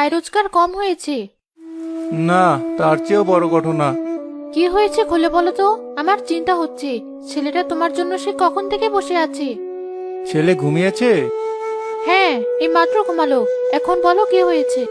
আয় রোজগার কম হয়েছে। না, তার চেয়েও বড় ঘটনা। কি হয়েছে খুলে বলো তো, আমার চিন্তা হচ্ছে। ছেলেটা তোমার জন্য সে কখন থেকে বসে আছে। ছেলে ঘুমিয়েছে? হ্যাঁ, এই মাত্র ঘুমালো। এখন বলো কি হয়েছে।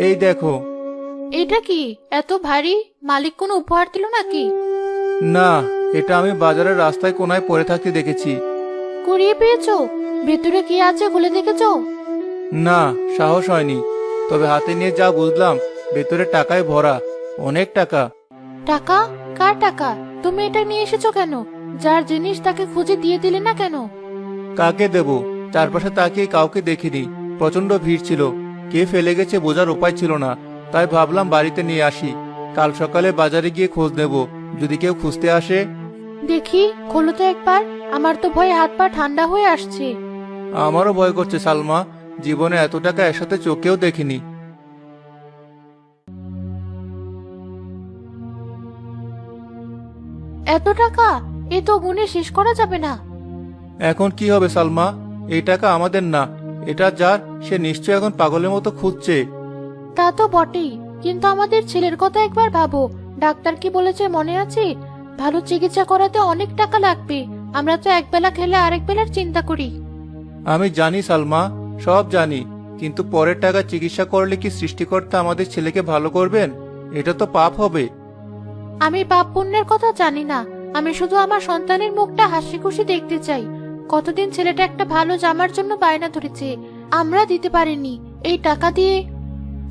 এই দেখো। এটা কি এত ভারী? মালিক কোনো উপহার দিল নাকি? না, এটা আমি বাজারের রাস্তায় কোনায় পড়ে থাকতে দেখেছি। কুড়িয়ে পেয়েছো? ভেতরে কি আছে খুলে দেখেছো? না, সাহস হয়নি। তবে হাতে নিয়ে যা বুঝলাম, ভেতরে টাকায় ভরা, অনেক টাকা। টাকা? কার টাকা? তুমি এটা নিয়ে এসেছো কেন? যার জিনিস তাকে খুঁজে দিয়ে দিলে না কেন? কাকে দেব? চারপাশে তাকিয়ে কাউকে দেখিনি। প্রচন্ড ভিড় ছিল। কে ফেলে গেছে বোঝার উপায় ছিল না। তাই ভাবলাম বাড়িতে নিয়ে আসি। কাল সকালে বাজারে গিয়ে খোঁজ নেব, যদি কেউ খুঁজতে আসে। দেখি, খোলো তো একবার। আমার তো ভয়ে হাত পা ঠান্ডা হয়ে আসছে। আমারও ভয় করছে সালমা। জীবনে এত টাকা একসাথে চোখেও দেখিনি। এত টাকা? এ তো গুণে শেষ করা যাবে না। এখন কি হবে সালমা? এই টাকা আমাদের না। এটা যার, সে নিশ্চয় এখন পাগলের মতো খুঁজছে। তা তো বটেই, কিন্তু আমাদের ছেলের কথা একবার ভাবো। ডাক্তার কি বলেছে মনে আছে? ভালো চিকিৎসা করাতে অনেক টাকা লাগবে। আমরা তো একবেলা খেলে আরেক বেলার চিন্তা করি। আমি জানি সালমা, সব জানি। কিন্তু পরের টাকা চিকিৎসা করলে কি সৃষ্টিকর্তা আমাদের ছেলেকে ভালো করবেন? এটা তো পাপ হবে। আমি পাপ পুণ্যের কথা জানি না। আমি শুধু আমার সন্তানের মুখটা হাসি খুশি দেখতে চাই। কতদিন ছেলেটা একটা ভালো জামার জন্য বায়না ধরেছে, আমরা দিতে পারিনি। এই টাকা দিয়ে।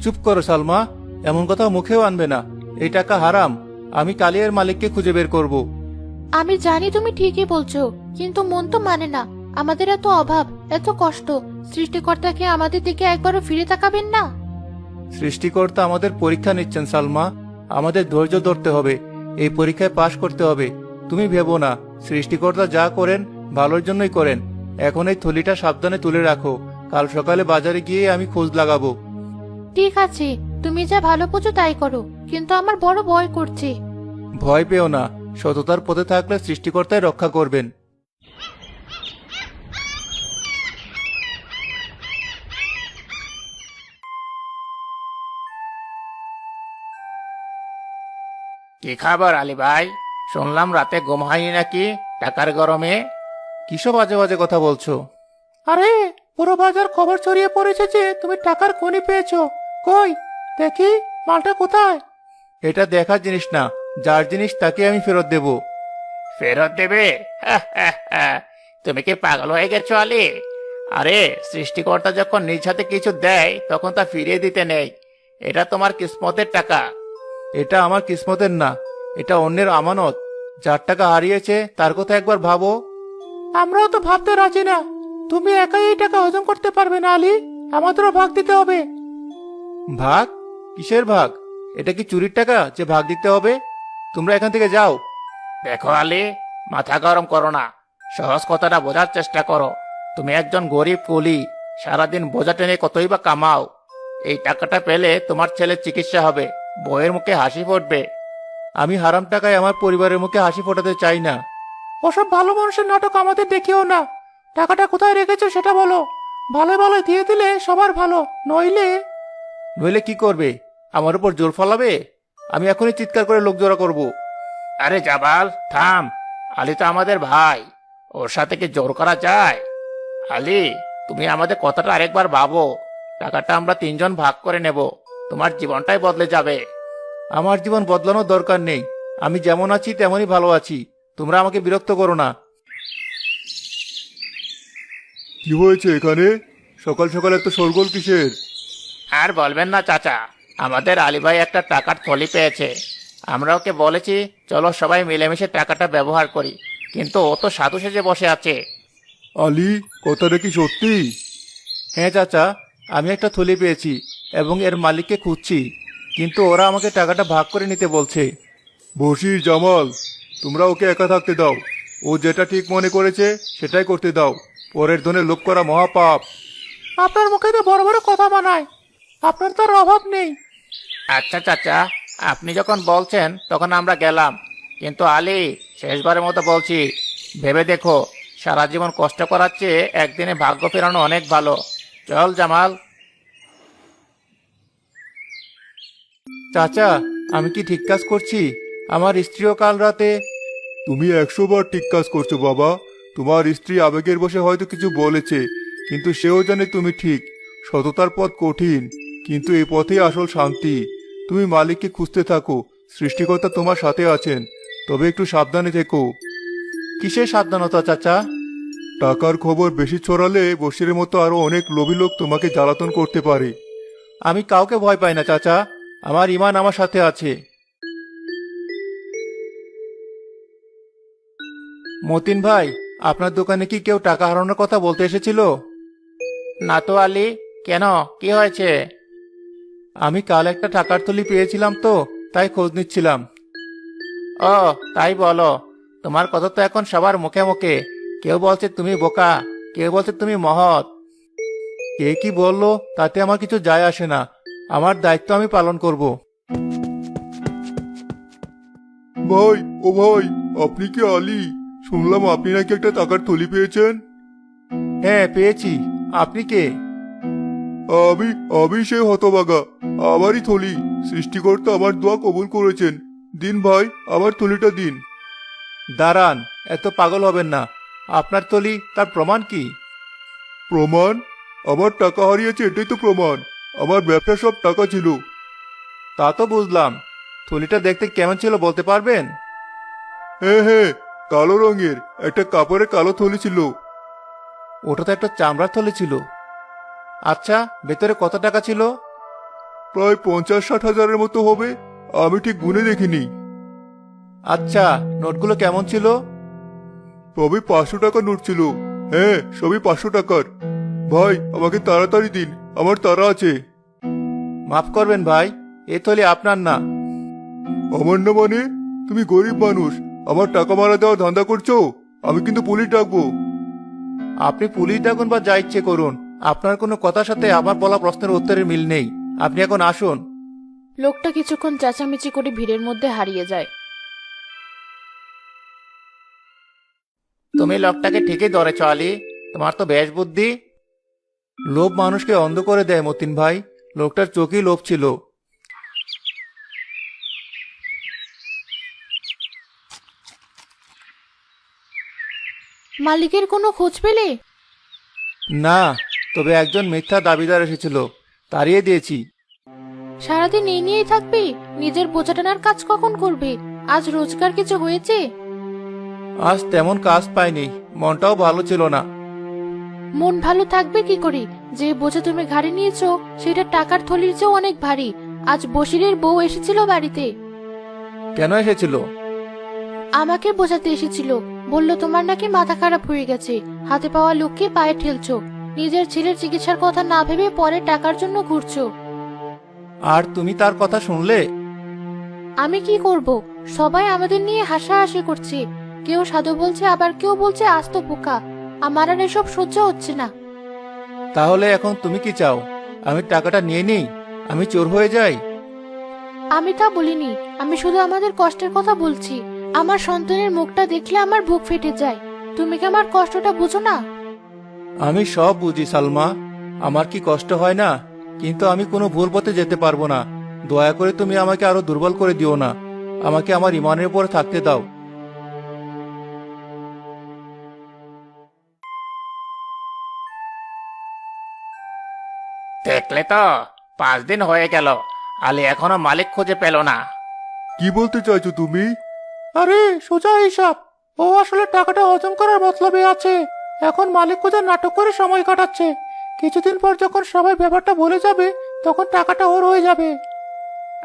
চুপ করো সালমা, এমন কথা মুখেও আনবে না। এই টাকা হারাম। আমি কালি এর মালিককে খুঁজে বের করব। আমি জানি তুমি ঠিকই বলছো, কিন্তু মন তো মানে না। আমাদের এত অভাব, এত কষ্ট, সৃষ্টিকর্তা কি আমাদের দিকে একবারও ফিরে তাকাবেন না? সৃষ্টিকর্তা আমাদের পরীক্ষা নিচ্ছেন সালমা। আমাদের ধৈর্য ধরতে হবে। এই পরীক্ষায় পাশ করতে হবে। তুমি ভেবো না, সৃষ্টিকর্তা যা করেন ভালোর জন্যই করেন। এখন এই থলিটা সাবধানে তুলে রাখো। কাল সকালে বাজারে গিয়ে আমি খোঁজ লাগাবো। ঠিক আছে, তুমি যা ভালো বোঝো তাই করো, কিন্তু আমার বড় ভয় করছে। ভয় পেও না, সততার পথে থাকলে সৃষ্টিকর্তাই রক্ষা করবেন। কি খবর আলী ভাই? শুনলাম রাতে ঘুম হয়নি নাকি টাকার গরমে? কিসব বাজে বাজে কথা বলছো? আরে, পুরো বাজার খবর ছড়িয়ে পড়েছে যে তুমি টাকার খনি পেয়েছো। কই দেখি, মালটা কোথায়? এটা দেখার জিনিস না। যার জিনিস তাকে আমি ফেরত দেব। ফেরত দেবে? তুমি কি পাগল হয়ে গেছো আলী? আরে, সৃষ্টিকর্তা যখন নিজ হাতে কিছু দেয় তখন তা ফিরিয়ে দিতে নেই। এটা তোমার কিসমতের টাকা। এটা আমার কিসমতের না, এটা অন্যের আমানত। যার টাকা হারিয়েছে তার কথা একবার ভাবো। আমরাও তো ভাবতে রাজি না। তুমি একাই এই টাকা হজম করতে পারবে না আলী, আমাদেরও ভাগ দিতে হবে। ভাগ? কিসের ভাগ? এটা কি চুরির টাকা যে ভাগ দিতে হবে? তোমরা এখান থেকে যাও। দেখো আলী, মাথা গরম করো না। সহজ কথাটা বোঝার চেষ্টা করো। তুমি একজন গরিব কুলি, সারাদিন বোঝা টেনে কতই বা কামাও। এই টাকাটা পেলে তোমার ছেলের চিকিৎসা হবে, বউয়ের মুখে হাসি ফুটবে। আমি হারাম টাকায় আমার পরিবারের মুখে হাসি ফোটাতে চাই না। ওসব ভালো মানুষের নাটক আমাদের দেখিও না। টাকাটা কোথায় রেখেছো সেটা বলো। ভালো ভালো দিয়ে দিলে সবার ভালো, নইলে। নইলে কি করবে? আমার উপর জোর ফলাবে? আমি এখনই চিৎকার করে লোক জড়ো করব। আরে জাবাল, থাম। আলী তো আমাদের ভাই, ওর সাথে কি জোর করা যায়? আলী, তুমি আমাদের কথাটা আরেকবার ভাবো। টাকাটা আমরা তিনজন ভাগ করে নেব, তোমার জীবনটাই বদলে যাবে। আমার জীবন বদলানোর দরকার নেই। আমি যেমন আছি তেমনই ভালো আছি। তোমরা আমাকে বিরক্ত করো না। কি হয়েছে এখানে? সকাল সকাল এত শোরগোল কিসের? আর বলবেন না চাচা, আমাদের আলী ভাই একটা টাকার থলি পেয়েছে। আমরা ওকে বলেছি চলো সবাই মিলেমিশে টাকাটা ব্যবহার করি, কিন্তু ও তো সাধু সেজে বসে আছে। আলী, কথাটা কি সত্যি? হ্যাঁ চাচা, আমি একটা থলি পেয়েছি এবং এর মালিককে খুঁজছি, কিন্তু ওরা আমাকে টাকাটা ভাগ করে নিতে বলছে। বশির, জামাল, তোমরা ওকে একা থাকতে দাও। ও যেটা ঠিক মনে করেছে সেটাই করতে দাও। পরের ধনে লোভ করা মহাপাপ। আপনার মুখে তো বড় বড় কথা বানায়, আপনার তো আর অভাব নেই। আচ্ছা চাচা, আপনি যখন বলছেন তখন আমরা গেলাম। কিন্তু আলী, শেষবারের মতো বলছি, ভেবে দেখো, সারা জীবন কষ্ট করার চেয়ে একদিনে ভাগ্য ফেরানো অনেক ভালো। চল জামাল। চাচা, আমি কি ঠিক কাজ করছি? আমার স্ত্রীও কাল রাতে। তুমি 100 বার ঠিক কাজ করছো বাবা। তোমার স্ত্রী আবেগের বশে হয়তো কিছু বলেছে, কিন্তু সেও জানে তুমি ঠিক। সততার পথ কঠিন, কিন্তু এই পথেই আসল শান্তি। তুমি মালিককে খুঁজতে থাকো, সৃষ্টিকর্তা তোমার সাথে আছেন। তবে একটু সাবধানে থেকো। কিসের সাবধানতা চাচা? টাকার খবর বেশি ছড়ালে বশিরের মতো আরো অনেক লোভী লোক তোমাকে জ্বালাতন করতে পারে। আমি কাউকে ভয় পাই না চাচা, আমার ঈমান আমার সাথে আছে। মতিন ভাই, আপনার দোকানে কি কেউ টাকা হারানোর কথা বলতে এসেছিল? না তো আলী, কেন, কি হয়েছে? আমি কাল একটা টাকার থলি পেয়েছিলাম তো, তাই খোঁজ নিচ্ছিলাম। ও, তাই বলো। তোমার কথা তো এখন সবার মুখে মুখে। কেউ বলছে তুমি বোকা, কেউ বলছে তুমি মহৎ। কে কি বললো তাতে আমার কিছু যায় আসে না। আমার দায়িত্ব আমি পালন করব। ভাই, ও ভাই, আপনি কি আলী? শুনলাম আপনি নাকি একটা টাকার থলি পেয়েছেন। হ্যাঁ, পেয়েছি। আপনি কে? আমি আমি সেই হতভাগা। আমারই থলি। সৃষ্টিকর্তা আমার দোয়া কবুল করেছেন। দিন ভাই, আমার থলিটা দিন। দাঁড়ান, এত পাগল হবেন না। আপনার থলি, তার প্রমাণ কি? প্রমাণ? আমার টাকা হারিয়েছে এটাই তো প্রমাণ। আমার ব্যবসা সব টাকা ছিল। তা তো বুঝলাম। থলিটা দেখতে কেমন ছিল বলতে পারবেন? হ্যাঁ হ্যাঁ, কালো রঙের একটা কাপড়ে কালো থলি ছিল। ওটা তো একটা চামড়ার থলি ছিল। আচ্ছা, ভেতরে কত টাকা ছিল? প্রায় 50-60 হাজারের মতো হবে। আমি ঠিক গুনে দেখিনি। আচ্ছা, নোটগুলো কেমন ছিল? সবই 500 টাকা নোট ছিল। হ্যাঁ, সবই 500 টাকার। ভাই, আমাকে তাড়াতাড়ি দিন, আমার তাড়া আছে। মাফ করবেন ভাই, এ থলি আপনার না। আমার না মানে? তুমি গরিব মানুষ, আমার টাকা মারা দেওয়ার ধান্দা করছো? আমি কিন্তু পুলিশ ডাকবো। আপনি পুলিশ ডাকুন বা যা ইচ্ছে করুন, আপনার কোনো কথার সাথে আমার বলা প্রশ্নের উত্তরের মিল নেই। আপনি এখন আসুন। লোকটা কিছুক্ষণ চেঁচামেচি করে ভিড়ের মধ্যে হারিয়ে যায়। তুমি লোকটাকে ঠিকই ধরেছ আলী, তোমার তো বেশ বুদ্ধি। লোভ মানুষকে অন্ধ করে দেয় মতিন ভাই। লোকটার চোখেই লোভ ছিল। মালিকের কোনো খোঁজ পেলে? না, তবে একজন মিথ্যা দাবিদার এসেছিল, তাড়িয়ে দিয়েছি। সারাদিন এই নিয়েই থাকবি? নিজের বোঝা টানার কাজ কখন করবি? আজ রোজগার কিছু হয়েছে? আজ তেমন কাজ পাইনি, মনটাও ভালো ছিল না। মন ভালো থাকবে কি করে? যে বোঝা তুমি ঘাড়ে নিয়েছো সেটা টাকার থলির চেয়েও অনেক ভারী। আজ বশিরের বউ এসেছিল বাড়িতে। কেন এসেছিল? আমাকে বোঝাতে এসেছিল। বলল তোমার নাকি মাথা খারাপ হয়ে গেছে, হাতে পাওয়া লোককে পায়ে ঠেলছো, নিজের ছেলের চিকিৎসার কথা না ভেবে পরে টাকার জন্য ঘুরছো। আর তুমি তার কথা শুনলে? আমি কি করব? সবাই আমাদের নিয়ে হাসাহাসি করছে। কেউ সাধু বলছে, আবার কেউ বলছে আস্ত বোকা। আমার আর এসব সহ্য হচ্ছে না। তাহলে এখন তুমি কি চাও? আমি টাকাটা নিয়ে নিই? আমি চোর হয়ে যাই? আমি তা বলিনি। আমি শুধু আমাদের কষ্টের কথা বলছি। আমার সন্তানের মুখটা দেখলে আমার বুক ফেটে যায়। তুমি কি আমার কষ্টটা বুঝো না? আমি সব বুঝি সালমা। আমার কি কষ্ট হয় না? কিন্তু আমি কোনো ভুল পথে যেতে পারবো না। দয়া করে তুমি আমাকে আরো দুর্বল করে দিও না। আমাকে আমার ইমানের উপরে থাকতে দাও। দেখলে তো, 5 দিন হয়ে গেল, আলী এখনো মালিক খুঁজে পেল না। কি বলতে চাইছো তুমি? আরে সোজা হিসাব। ও আসলে টাকাটা হজম করার মতলবে আছে। এখন মালিক খোঁজার নাটক করে সময় কাটাচ্ছে। কিছুদিন পর যখন সবাই ব্যাপারটা ভুলে যাবে, তখন টাকাটা ওর হয়ে যাবে।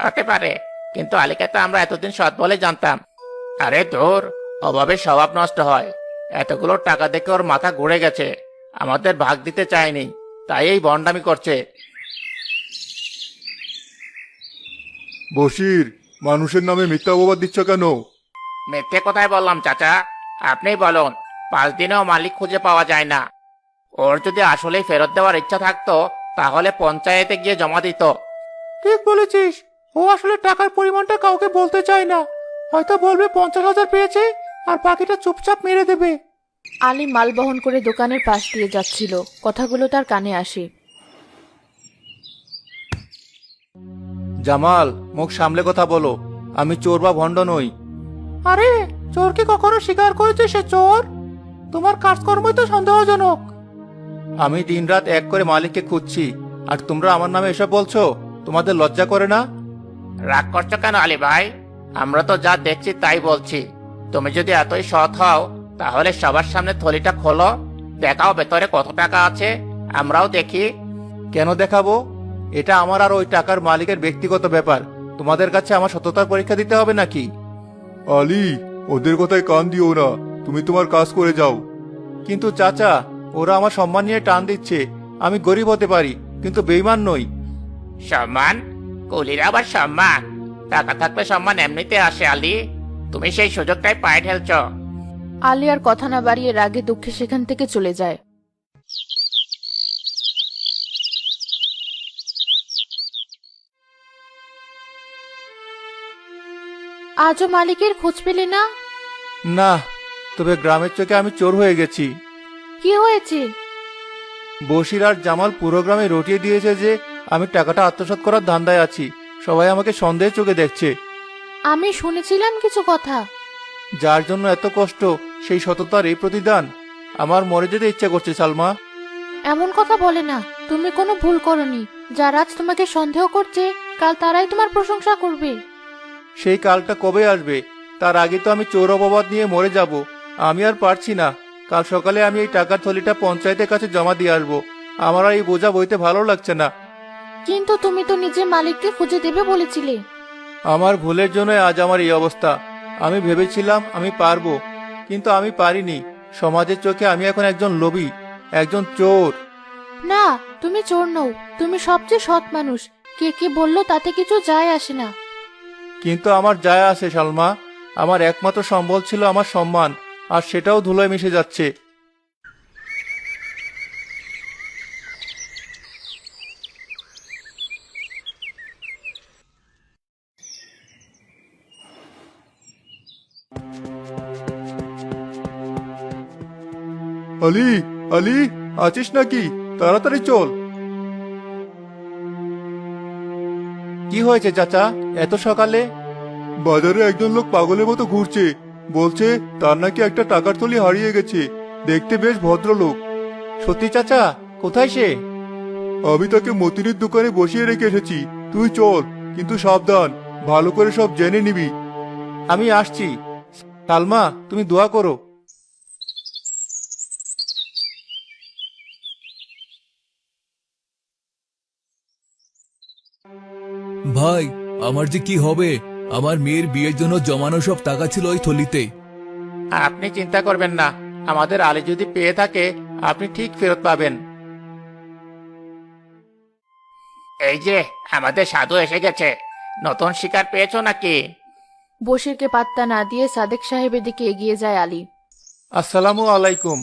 হতে পারে, কিন্তু আলীকে তো আমরা এতদিন সৎ বলে জানতাম। আরে তোর অভাবে স্বভাব নষ্ট হয়। এতগুলো টাকা দেখে ওর মাথা ঘুরে গেছে। আমাদের ভাগ দিতে চায়নি, তাই এই ভণ্ডামি করছে। বশির, মানুষের নামে মিথ্যা অপবাদ দিচ্ছ কেন? মিথ্যে কোথায় বললাম চাচা? আপনি বলুন। 5 দিনেও মালিক খুঁজে পাওয়া যায় না। ওর যদি আসলেই ফেরত দেওয়ার ইচ্ছা থাকতো তাহলে পঞ্চায়েতে গিয়ে জমা দিত। ঠিক বলেছিস। ও আসলে টাকার পরিমাণটা কাউকে বলতে চায় না। হয়তো বলবে 50,000 পেয়েছে, আর বাকিটা চুপচাপ মেরে দেবে। আলী মাল বহন করে দোকানের পাশ দিয়ে যাচ্ছিল, কথাগুলো তার কানে আসে। জামাল, মুখ সামলে কথা বলো। আমি চোর বা ভণ্ড নই। আরে, চোর কি কখনো স্বীকার করেছে সে চোর? তোমার কাজকর্মই তো সন্দেহজনক। আমি দিনরাত এক করে মালিককে খুঁজছি, আর তোমরা আমার নামে এসব বলছো? তোমাদের লজ্জা করে না? রাগ করছো কেন আলী ভাই? আমরা তো যা দেখছি তাই বলছি। তুমি যদি এতই সৎ হও তাহলে সবার সামনে থলিটা খোলো, দেখাও ভেতরে কত টাকা আছে, আমরাও দেখি। কেন দেখাবো? এটা আমার আর ওই টাকার মালিকের ব্যক্তিগত ব্যাপার। তোমাদের কাছে আমার সততার পরীক্ষা দিতে হবে নাকি? আলী, ওদের কথায় কান দিও না, তুমি তোমার কাজ করে যাও। কিন্তু চাচা, ওরা আমার সম্মান নিয়ে টান দিচ্ছে। আমি গরিব হতে পারি, কিন্তু বেইমান নই। সম্মান? কুলির আবার সম্মান? টাকা থাকলে সম্মান এমনিতে আসে আলী, তুমি সেই সুযোগটাই পায়ে ঠেলছ। আলী আর কথা না বাড়িয়ে রাগে দুঃখে সেখান থেকে চলে যায়। আজও মালিকের খোঁজ পেলে না? না, তবে গ্রামের চোখে আমি চোর হয়ে গেছি। কি হয়েছে? বশির আর জামাল পুরো গ্রামে রটিয়ে দিয়েছে যে আমি টাকাটা আত্মসাৎ করার ধান্দায় আছি। সবাই আমাকে সন্দেহের চোখে দেখছে। আমি শুনেছিলাম কিছু কথা। যার জন্য এত কষ্ট, সেই সততার এই প্রতিদান। আমার মরে যেতে ইচ্ছা করছে সালমা। এমন কথা বলে না, তুমি কোনো ভুল করনি। যারা আজ তোমাকে সন্দেহ করছে, কাল তারাই তোমার প্রশংসা করবে। সেই কালটা কবে আসবে? তার আগে তো আমি চোর অপবাদ নিয়ে মরে যাব। আমি আর পারছি না। কাল সকালে আমি এই টাকার থলিটা পঞ্চায়েতের কাছে জমা দিয়ে আসবো। আমার আর এই বোঝা বইতে ভালো লাগছে না। কিন্তু তুমি তো নিজে মালিককে খুঁজে দেবে বলেছিলে। আমার ভুলের জন্য আজ আমার এই অবস্থা। আমি ভেবেছিলাম আমি পারবো, কিন্তু আমি পারিনি। সমাজের চোখে আমি এখন একজন লোভী, একজন চোর। না, তুমি চোর নও। তুমি সবচেয়ে সৎ মানুষ। কে কি বললো তাতে কিছু যায় আসে না। কিন্তু আমার যায় আসে সালমা। আমার একমাত্র সম্বল ছিল আমার সম্মান, আর সেটাও ধুলোয় মিশে যাচ্ছে। আলী, আলী, আছিস নাকি? তাড়াতাড়ি চল। কি হয়েছে চাচা, এত সকালে? বাজারে একজন লোক পাগলের মতো ঘুরছে। বলছে তার নাকি একটা টাকার থলি হারিয়ে গেছে। দেখতে বেশ ভদ্রলোক। সত্যি চাচা? কোথায় সে? আমি তাকে মতিনের দোকানে বসিয়ে রেখে এসেছি। তুই চল, কিন্তু সাবধান, ভালো করে সব জেনে নিবি। আমি আসছি। সালমা, তুমি দোয়া করো। ভাই, আমার যে কি হবে? আমার মেয়ের বিয়ের জন্য জমানো সব টাকা ছিল ওই থলিতে। আপনি চিন্তা করবেন না, আমাদের আলী যদি পেয়ে থাকে আপনি ঠিক ফেরত পাবেন। এই যে আমাদের সাধু এসে গেছে, নতুন শিকার পেয়েছো নাকি? বশিরকে পাত্তা না দিয়ে সাদেক সাহেবের দিকে এগিয়ে যায় আলী। আসসালামু আলাইকুম।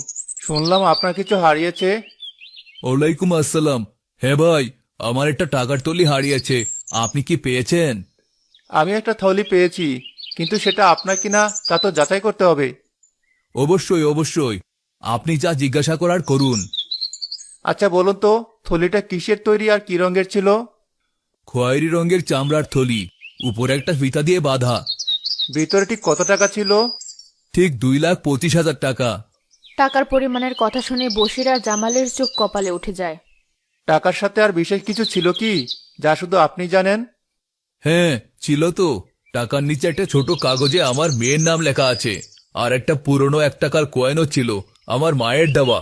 শুনলাম আপনার কিছু হারিয়েছে। ওয়ালাইকুম আসসালাম। হ্যাঁ ভাই, আমার একটা টাকার থলি হারিয়েছে। আপনি কি পেয়েছেন? আমি একটা থলি পেয়েছি, কিন্তু সেটা আপনার কিনা তা তো যাচাই করতে হবে। অবশ্যই অবশ্যই, আপনি যা জিজ্ঞাসা করার করুন। আচ্ছা বলুন তো, থলিটা কিসের তৈরি আর কি রঙের ছিল? খয়েরি রঙের চামড়ার থলি, উপরে একটা ফিতা দিয়ে বাঁধা। ভিতরে ঠিক কত টাকা ছিল? ঠিক 2,25,000 টাকা। টাকার পরিমাণের কথা শুনে বশির আর জামালের চোখ কপালে উঠে যায়। টাকার সাথে আর বিশেষ কিছু ছিল কি, যা শুধু আপনি জানেন? হ্যাঁ ছিল তো। টাকার নিচে একটা ছোট কাগজে আমার মেয়ের নাম লেখা আছে, আর একটা পুরনো 1 টাকার কয়েনও ছিল, আমার মায়ের দেওয়া।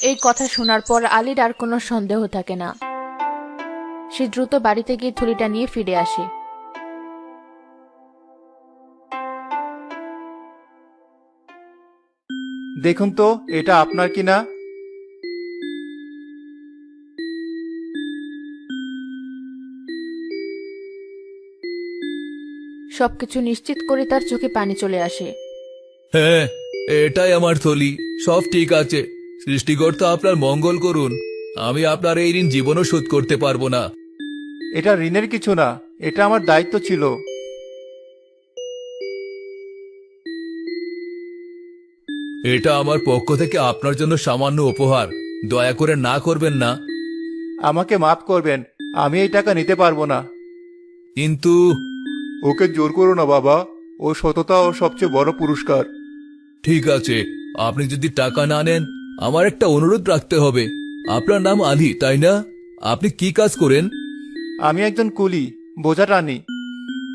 এই কথা শোনার পর আলীর আর কোনো সন্দেহ থাকে না। সে দ্রুত বাড়িতে গিয়ে থলিটা নিয়ে ফিরে আসে। দেখুন তো এটা আপনার কিনা। সবকিছু নিশ্চিত করে তার চোখে পানি চলে আসে। হ্যাঁ, এটাই আমার থলি। সব ঠিক আছে। সৃষ্টিকর্তা আপনার মঙ্গল করুন। আমি আপনার এই ঋণ জীবনও শোধ করতে পারবো না। এটা ঋণের কিছু না, এটা আমার দায়িত্ব ছিল। এটা আমার পক্ষ থেকে আপনার জন্য সামান্য উপহার, দয়া করে না করবেন না। আমাকে মাফ করবেন, আমি এই টাকা নিতে পারবো না। কিন্তু ওকে জোর করো না বাবা, ও সততা ও সবচেয়ে বড় পুরস্কার। ঠিক আছে, আপনি যদি টাকা না নেন, আমার একটা অনুরোধ রাখতে হবে। আপনার নাম আলী, তাই না? আপনি কি কাজ করেন? আমি একজন কুলি, বোঝা টানি।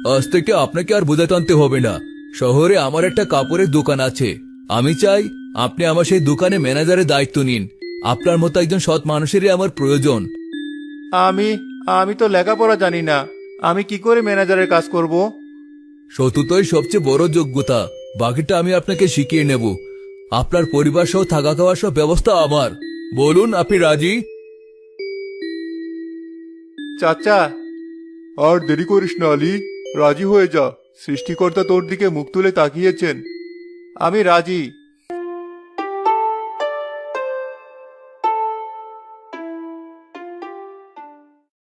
আজ থেকে আপনাকে আর বোঝা টানতে হবে না। শহরে আমার একটা কাপড়ের দোকান আছে। আমি চাই আপনি আমার সেই দোকানে ম্যানেজারের দায়িত্ব নিন। আপনার মতো একজন সৎ মানুষেরই আমার প্রয়োজন। আমি আমি তো লেখাপড়া জানি না, আমি কি করে ম্যানেজারের কাজ করব? সততাই সবচেয়ে বড় যোগ্যতা, বাকিটা আমি আপনাকে শিখিয়ে নেব। আপনার পরিবার সহ থাকা খাওয়ার সব ব্যবস্থা আমার। বলুন, আপনি রাজি? চাচা, আর দেরি করিস না আলী, রাজি হয়ে যা। সৃষ্টিকর্তা তোর দিকে মুখ তুলে তাকিয়েছেন। আমি রাজি।